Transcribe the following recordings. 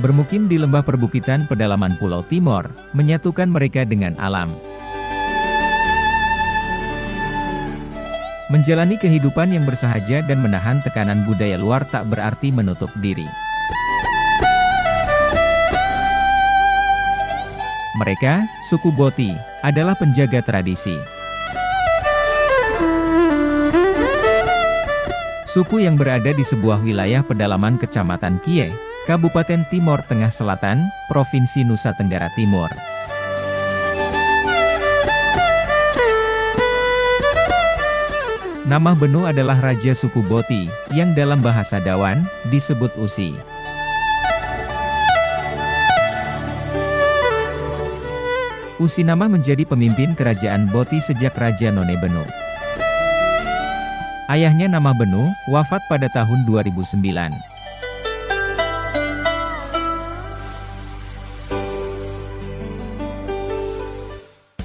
Bermukim di lembah perbukitan pedalaman Pulau Timor, menyatukan mereka dengan alam. Menjalani kehidupan yang bersahaja dan menahan tekanan budaya luar tak berarti menutup diri. Mereka, suku Boti, adalah penjaga tradisi. Suku yang berada di sebuah wilayah pedalaman Kecamatan Kie, Kabupaten Timor Tengah Selatan, Provinsi Nusa Tenggara Timur. Nama Benu adalah Raja suku Boti, yang dalam bahasa Dawan, disebut Usi. Usi Nama menjadi pemimpin kerajaan Boti sejak Raja None Benu. Ayahnya nama Benu, wafat pada tahun 2009.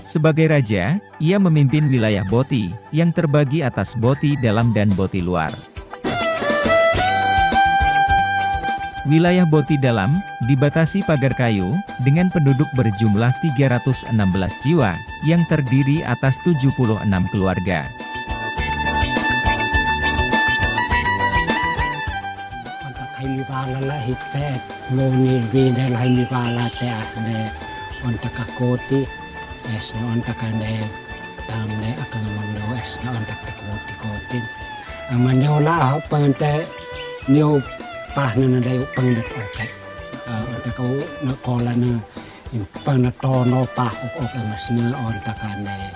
Sebagai raja, ia memimpin wilayah Boti, yang terbagi atas Boti dalam dan Boti luar. Wilayah Boti dalam, dibatasi pagar kayu, dengan penduduk berjumlah 316 jiwa, yang terdiri atas 76 keluarga. Haimipala hitfet loni bidel haimipala te ahne ontak akoti es na ontak ane tamne akan mamno es na ontak takoti kotin amane ola pante niu pahna na dai pangdet okai ontak au na kola na impana tono pah ok masna ontak ane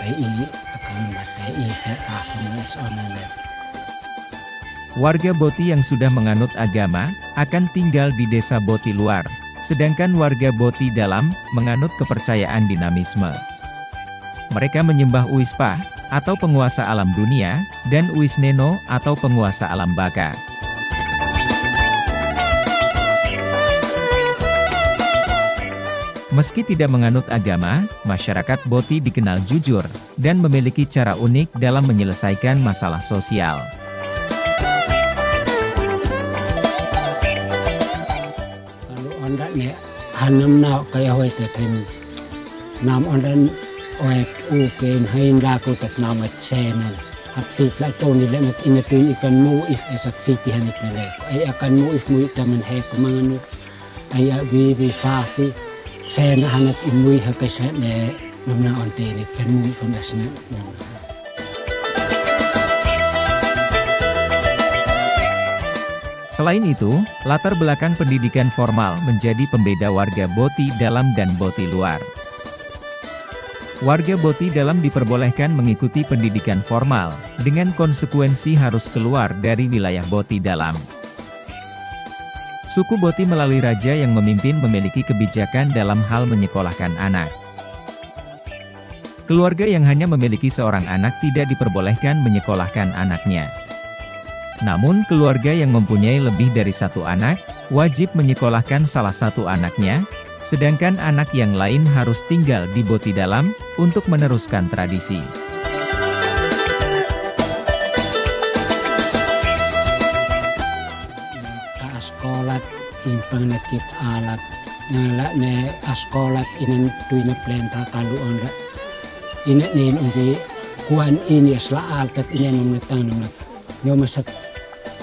pai akan mate I he afun es onane. Warga Boti yang sudah menganut agama, akan tinggal di desa Boti luar, sedangkan warga Boti dalam, menganut kepercayaan dinamisme. Mereka menyembah Uispa, atau penguasa alam dunia, dan Uisneno, atau penguasa alam baka. Meski tidak menganut agama, masyarakat Boti dikenal jujur, dan memiliki cara unik dalam menyelesaikan masalah sosial. Hanam na kaya hoy tetin nam ondan oet uken hain laku tet namat semen hat fit la toni le nat inatun ikan mu if esat fiti hanit le ay akan mu if mu taman he kumanganu ay bi fafi sen hanat imui hakaset le namna onte ni kan mu from asna. Selain itu, latar belakang pendidikan formal menjadi pembeda warga Boti dalam dan Boti luar. Warga Boti dalam diperbolehkan mengikuti pendidikan formal, dengan konsekuensi harus keluar dari wilayah Boti dalam. Suku Boti melalui raja yang memimpin memiliki kebijakan dalam hal menyekolahkan anak. Keluarga yang hanya memiliki seorang anak tidak diperbolehkan menyekolahkan anaknya. Namun keluarga yang mempunyai lebih dari satu anak, wajib menyekolahkan salah satu anaknya, sedangkan anak yang lain harus tinggal di Boti dalam, untuk meneruskan tradisi. Askolat impang nakit alat, nala ne askolat inan tuina plenta kalu onda, ina nin umbi kuan ini asla alkat ina namnatang namnat. Yo masat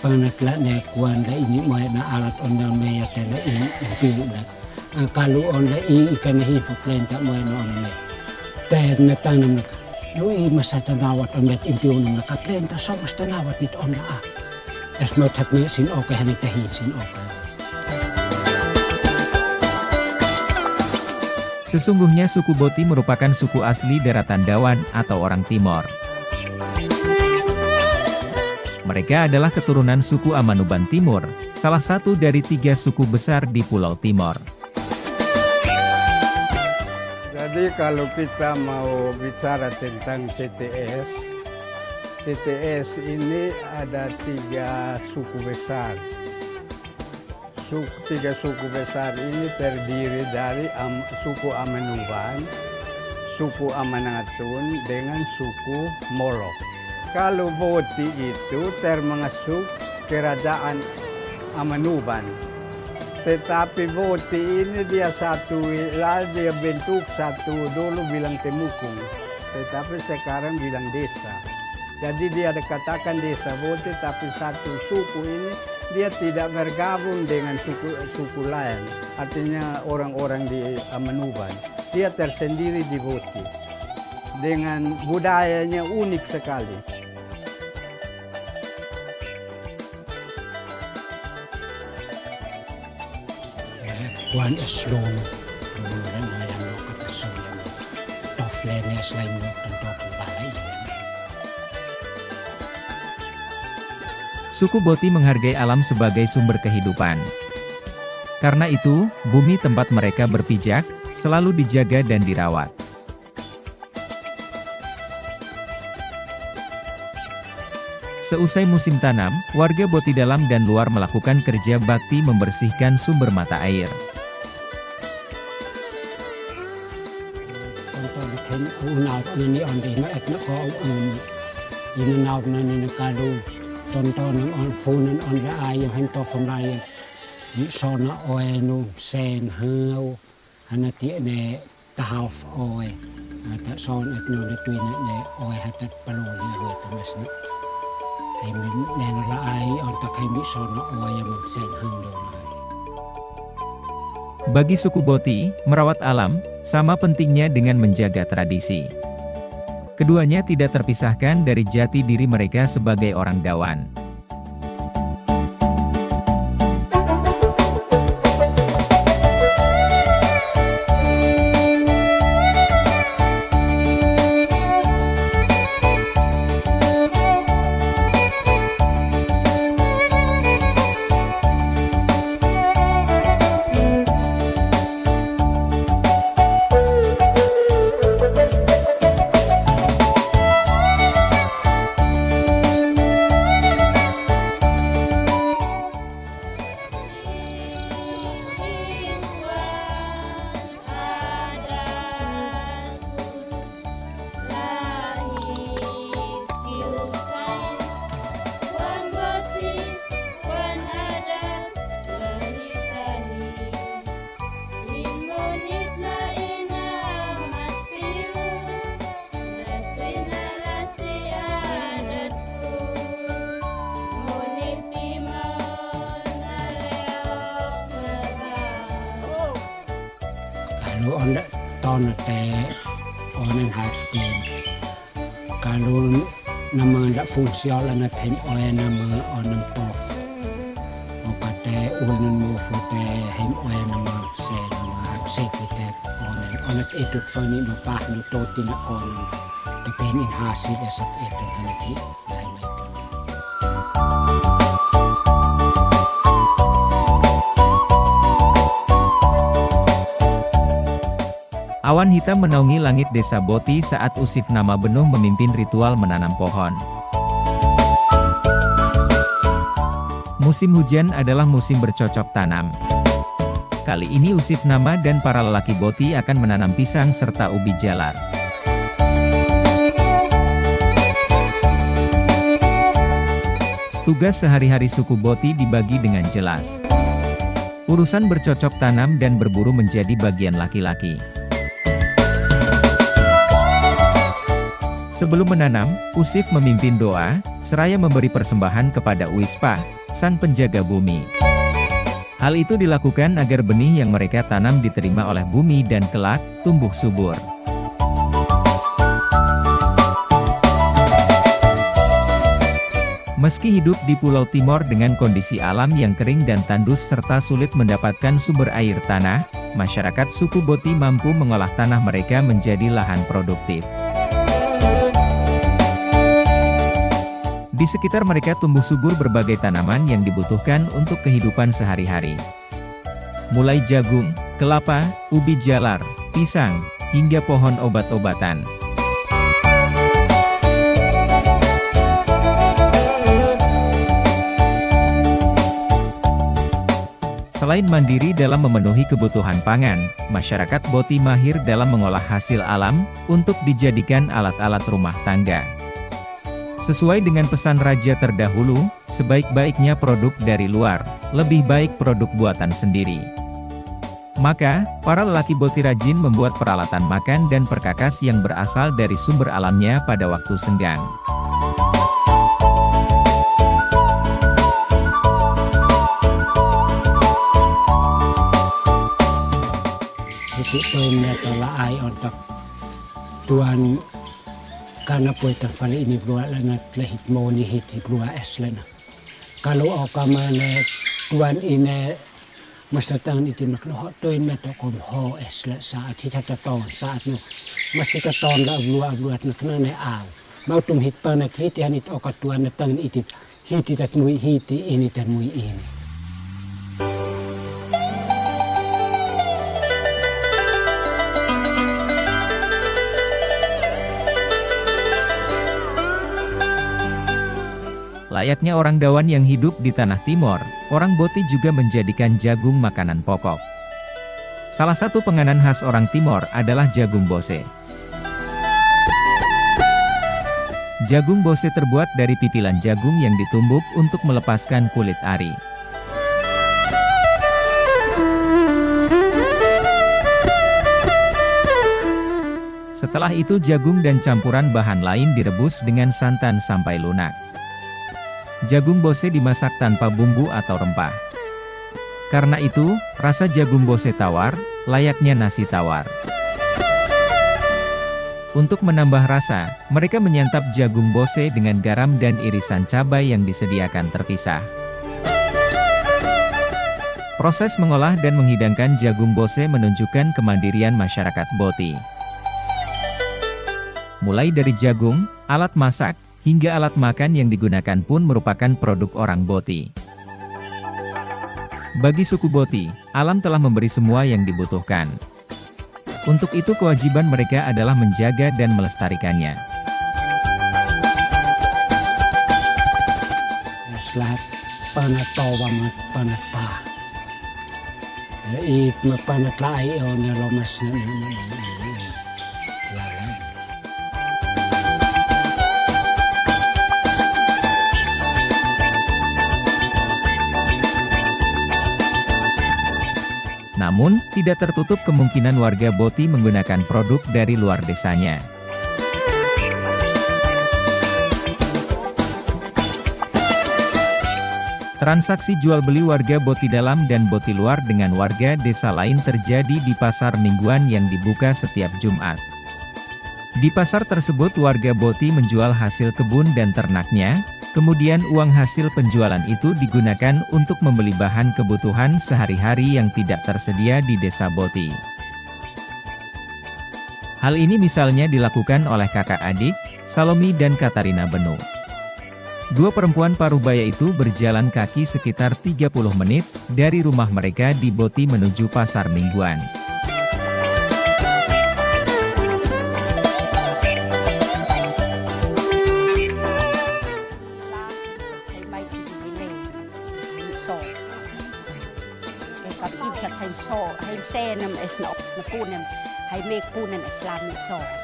pangatla ne kuan da ini mai na alat onda me ya tele I na kalu onda I ikan hi fa plenta mai no ne te na tanam na yo I masat nawat onda impion na ka plenta so mas nawat nit onda es mo tat ne sin okay hanit hi sin okay. Sesungguhnya suku Boti merupakan suku asli daratan Dawan atau orang Timor. Mereka adalah keturunan suku Amanuban Timur, salah satu dari 3 suku besar di Pulau Timor. Jadi kalau kita mau bicara tentang TTS, TTS ini ada 3 suku besar. 3 suku besar ini terdiri dari suku Amanuban, suku Amanatun, dengan suku Molo. Kalau Boti itu termasuk kerajaan Amanuban. Tetapi Boti ini dia satu, dia bentuk satu, dulu bilang Temukung, tetapi sekarang bilang desa. Jadi dia dikatakan desa Boti, tapi satu suku ini dia tidak bergabung dengan suku lain. Artinya orang-orang di Amanuban. Dia tersendiri di Boti. Dengan budayanya unik sekali. Kuan eslon, kemudian yang lo ketersel yang toflenya selain lo tentu kembali. Suku Boti menghargai alam sebagai sumber kehidupan. Karena itu, bumi tempat mereka berpijak, selalu dijaga dan dirawat. Seusai musim tanam, warga Boti dalam dan luar melakukan kerja bakti membersihkan sumber mata air. Contoh bikin unau ini on di nak nak kau ini nau nani nak kalu contoh nang on funan on la ayo hentoh kembali di sana oenu sen hau hanati ne tahaf oe tak son etno de tuina ne oe hatat paloli oe tamas ni Hemin neno la ai on tak hemi sana oe yang sen hau do. Bagi suku Boti, merawat alam, sama pentingnya dengan menjaga tradisi. Keduanya tidak terpisahkan dari jati diri mereka sebagai orang Dawan. Kalau anda tahun te orang harus pin. Kalau nama anda fungsi orang tem orang nama orang tof. Opate ulan mo fote hem orang nama se nama sekiter orang itu fani do pah do toti nak kon. Depend in hasil esat itu tanaki lain itu. Awan hitam menaungi langit desa Boti saat Usif Nama Benuh memimpin ritual menanam pohon. Musim hujan adalah musim bercocok tanam. Kali ini Usif Nama dan para lelaki Boti akan menanam pisang serta ubi jalar. Tugas sehari-hari suku Boti dibagi dengan jelas. Urusan bercocok tanam dan berburu menjadi bagian laki-laki. Sebelum menanam, Usif memimpin doa, seraya memberi persembahan kepada Uispah, sang penjaga bumi. Hal itu dilakukan agar benih yang mereka tanam diterima oleh bumi dan kelak, tumbuh subur. Meski hidup di Pulau Timor dengan kondisi alam yang kering dan tandus serta sulit mendapatkan sumber air tanah, masyarakat suku Boti mampu mengolah tanah mereka menjadi lahan produktif. Di sekitar mereka tumbuh subur berbagai tanaman yang dibutuhkan untuk kehidupan sehari-hari. Mulai jagung, kelapa, ubi jalar, pisang, hingga pohon obat-obatan. Selain mandiri dalam memenuhi kebutuhan pangan, masyarakat Boti mahir dalam mengolah hasil alam, untuk dijadikan alat-alat rumah tangga. Sesuai dengan pesan raja terdahulu, sebaik-baiknya produk dari luar, lebih baik produk buatan sendiri. Maka, para lelaki Boti rajin membuat peralatan makan dan perkakas yang berasal dari sumber alamnya pada waktu senggang. Jadi poinnya tolak untuk tuan karena poin terfali ini buat lana lehit moni hiti buat eslena. Kalau okamane tuan ini masa tangan itu nak noh toin meto kom ho esla saat kita taton saat nu masih taton la buat nak nane al mau tum hit panak hit yan itu okat tuan tangan itu hiti tak mui hiti ini dan mui ini. Layaknya orang Dawan yang hidup di tanah Timor, orang Boti juga menjadikan jagung makanan pokok. Salah satu penganan khas orang Timor adalah jagung bose. Jagung bose terbuat dari pipilan jagung yang ditumbuk untuk melepaskan kulit ari. Setelah itu jagung dan campuran bahan lain direbus dengan santan sampai lunak. Jagung bose dimasak tanpa bumbu atau rempah. Karena itu, rasa jagung bose tawar, layaknya nasi tawar. Untuk menambah rasa, mereka menyantap jagung bose dengan garam dan irisan cabai yang disediakan terpisah. Proses mengolah dan menghidangkan jagung bose menunjukkan kemandirian masyarakat Boti. Mulai dari jagung, alat masak, hingga alat makan yang digunakan pun merupakan produk orang Boti. Bagi suku Boti, alam telah memberi semua yang dibutuhkan. Untuk itu kewajiban mereka adalah menjaga dan melestarikannya. Selat panat tawa panat pa. It panat lai on lomas na. Namun, tidak tertutup kemungkinan warga Boti menggunakan produk dari luar desanya. Transaksi jual beli warga Boti dalam dan Boti luar dengan warga desa lain terjadi di pasar mingguan yang dibuka setiap Jumat. Di pasar tersebut warga Boti menjual hasil kebun dan ternaknya, kemudian uang hasil penjualan itu digunakan untuk membeli bahan kebutuhan sehari-hari yang tidak tersedia di desa Boti. Hal ini misalnya dilakukan oleh kakak adik, Salomi dan Katarina Benu. Dua perempuan parubaya itu berjalan kaki sekitar 30 menit dari rumah mereka di Boti menuju pasar mingguan. Hay make punan Islamic sauce.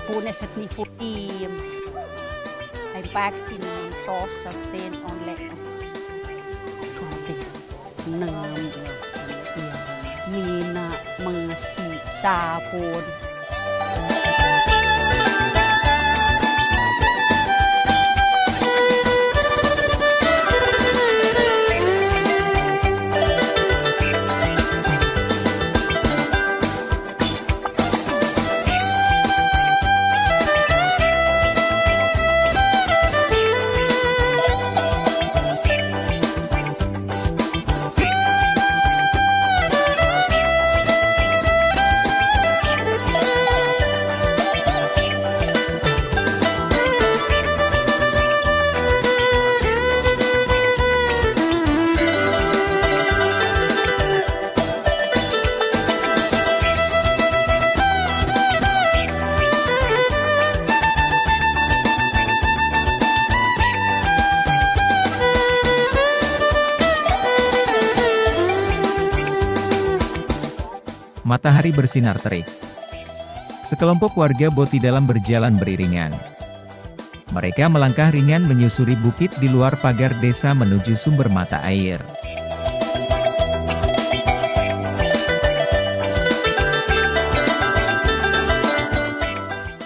Punan sa nifutim. Hay baksin sauce sa stain on leg. Konti. Nam. Mina mengsi sabun. Matahari bersinar terik. Sekelompok warga Boti dalam berjalan beriringan. Mereka melangkah ringan menyusuri bukit di luar pagar desa menuju sumber mata air.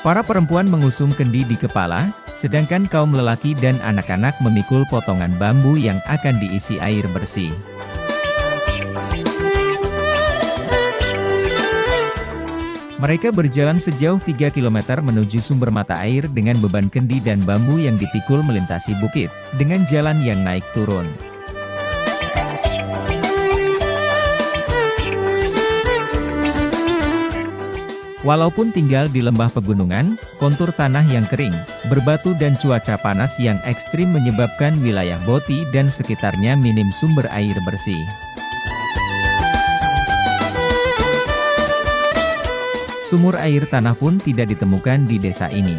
Para perempuan mengusung kendi di kepala, sedangkan kaum lelaki dan anak-anak memikul potongan bambu yang akan diisi air bersih. Mereka berjalan sejauh 3 km menuju sumber mata air dengan beban kendi dan bambu yang dipikul melintasi bukit, dengan jalan yang naik turun. Walaupun tinggal di lembah pegunungan, kontur tanah yang kering, berbatu dan cuaca panas yang ekstrim menyebabkan wilayah Boti dan sekitarnya minim sumber air bersih. Sumur air tanah pun tidak ditemukan di desa ini.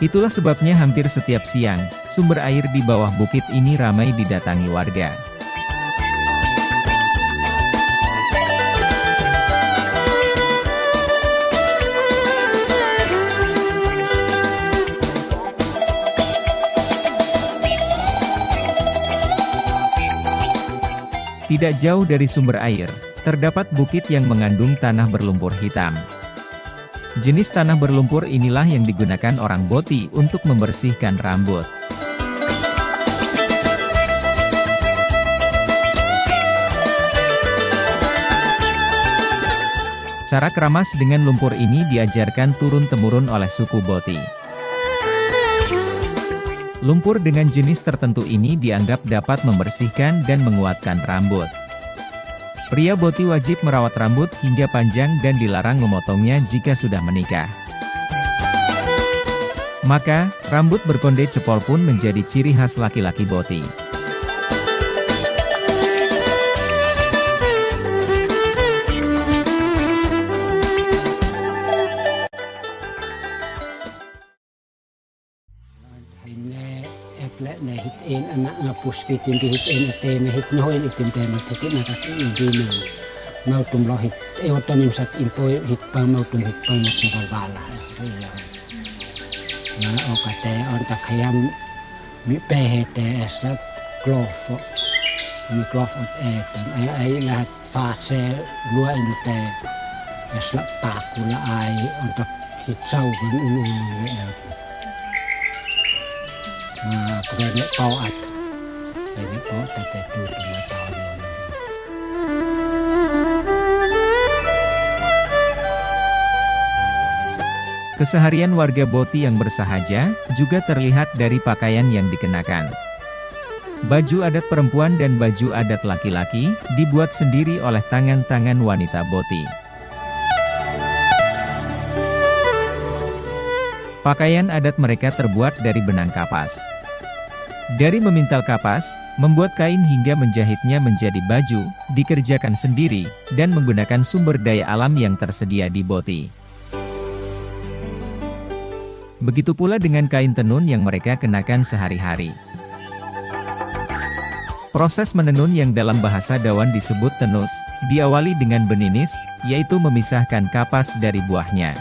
Itulah sebabnya hampir setiap siang, sumber air di bawah bukit ini ramai didatangi warga. Tidak jauh dari sumber air, terdapat bukit yang mengandung tanah berlumpur hitam. Jenis tanah berlumpur inilah yang digunakan orang Boti untuk membersihkan rambut. Cara keramas dengan lumpur ini diajarkan turun-temurun oleh suku Boti. Lumpur dengan jenis tertentu ini dianggap dapat membersihkan dan menguatkan rambut. Pria Boti wajib merawat rambut hingga panjang dan dilarang memotongnya jika sudah menikah. Maka, rambut berkonde cepol pun menjadi ciri khas laki-laki Boti. Ne hit en anak ngapus kitin di hit en ate ne hit noin itim te makuti na kaki indi na mau tum lo hit otonim sat impo hit pa mau tum hit pa mak na bala na o kate on tak hayam mi pe hete esa klofo mi klofo etem ai lahat fase lua indute esla pakula ai on tak hit sau kan unu Kebanyak pauat, banyak pauat tertentu dengan cara. Keseharian warga Boti yang bersahaja, juga terlihat dari pakaian yang dikenakan. Baju adat perempuan dan baju adat laki-laki, dibuat sendiri oleh tangan-tangan wanita Boti. Pakaian adat mereka terbuat dari benang kapas. Dari memintal kapas, membuat kain hingga menjahitnya menjadi baju, dikerjakan sendiri, dan menggunakan sumber daya alam yang tersedia di Boti. Begitu pula dengan kain tenun yang mereka kenakan sehari-hari. Proses menenun yang dalam bahasa Dawan disebut tenus, diawali dengan beninis, yaitu memisahkan kapas dari buahnya.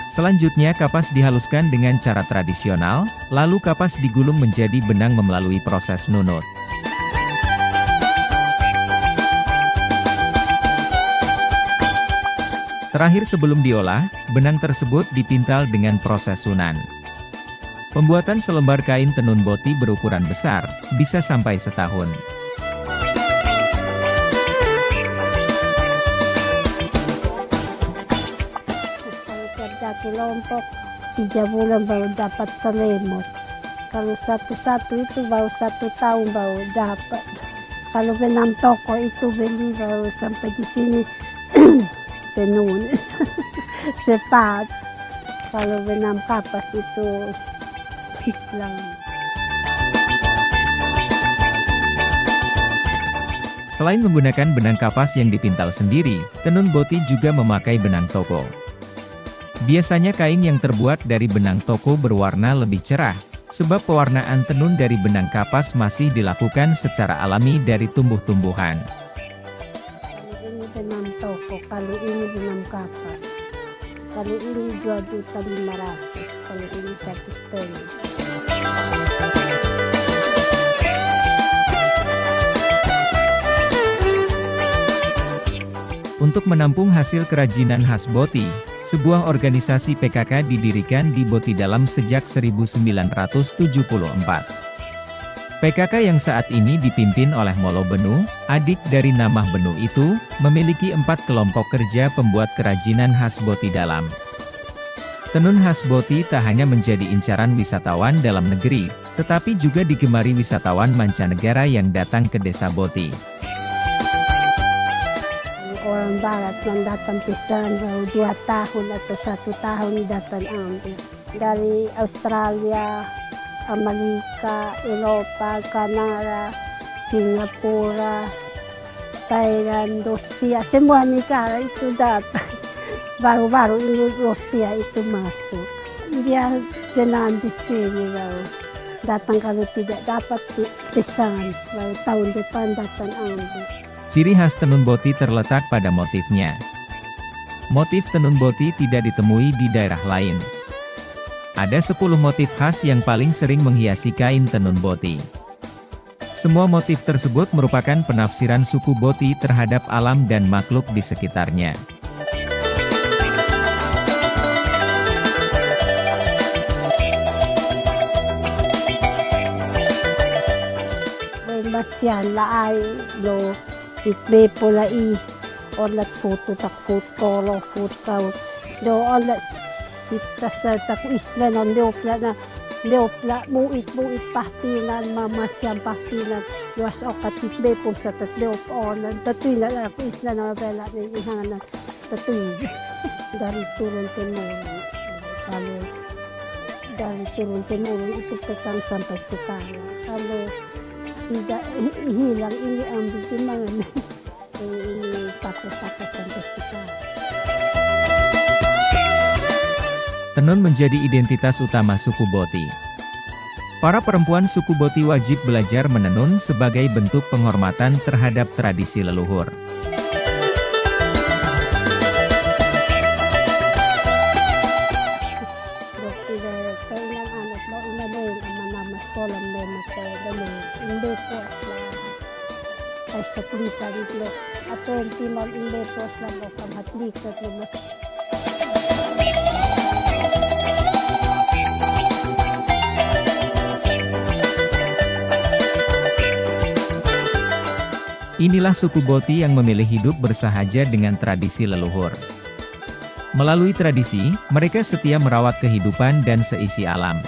Selanjutnya kapas dihaluskan dengan cara tradisional, lalu kapas digulung menjadi benang melalui proses nunut. Terakhir sebelum diolah, benang tersebut dipintal dengan proses sunan. Pembuatan selembar kain tenun Boti berukuran besar, bisa sampai setahun. Kelompok 3 bulan baru dapat selimut. Kalau satu-satu itu baru 1 tahun baru dapat. Kalau benang toko itu beli baru sampai di sini tenun sepat. Kalau benang kapas itu lang. Selain menggunakan benang kapas yang dipintal sendiri, tenun Boti juga memakai benang toko. Biasanya kain yang terbuat dari benang toko berwarna lebih cerah, sebab pewarnaan tenun dari benang kapas masih dilakukan secara alami dari tumbuh-tumbuhan. Ini benang toko, kalau ini benang kapas. Kalau ini 2.500.000, kalau ini 1,5. Untuk menampung hasil kerajinan khas Boti, sebuah organisasi PKK didirikan di Boti Dalam sejak 1974. PKK yang saat ini dipimpin oleh Molo Benu, adik dari Namah Benu itu, memiliki 4 kelompok kerja pembuat kerajinan khas Boti Dalam. Tenun khas Boti tak hanya menjadi incaran wisatawan dalam negeri, tetapi juga digemari wisatawan mancanegara yang datang ke desa Boti. Orang barat yang datang pisan baru 2 tahun atau 1 tahun datang ambil. Dari Australia, Amerika, Eropa, Kanada, Singapura, Thailand, Rusia, semua negara itu datang. Baru-baru ini Rusia itu masuk. Dia senang di sini baru. Datang kalau tidak dapat pesan, baru tahun depan datang ambil. Ciri khas tenun Boti terletak pada motifnya. Motif tenun Boti tidak ditemui di daerah lain. Ada 10 motif khas yang paling sering menghiasi kain tenun Boti. Semua motif tersebut merupakan penafsiran suku Boti terhadap alam dan makhluk di sekitarnya. Masyan laay lo itbe polai olat foto tak foto lo foto do olat sitas na tak isla na leopla buit pahtinan mamasyan pahtinan luas okat itbe po sa tatleop olat tatuy na lang isla na bela ni ihanan tatuy dari turun temurun kalau dari turun temurun itu pekan sampai sekarang kalau tidak hilang ini ambil timbangan ini pakai sampai sekarang. Tenun menjadi identitas utama suku Boti. Para perempuan suku Boti wajib belajar menenun sebagai bentuk penghormatan terhadap tradisi leluhur. Ay sa plita dito. Ato yung timang ilepos na mo pamatlika at lumas. Inilah suku Boti yang memilih hidup bersahaja dengan tradisi leluhur. Melalui tradisi, mereka setia merawat kehidupan dan seisi alam.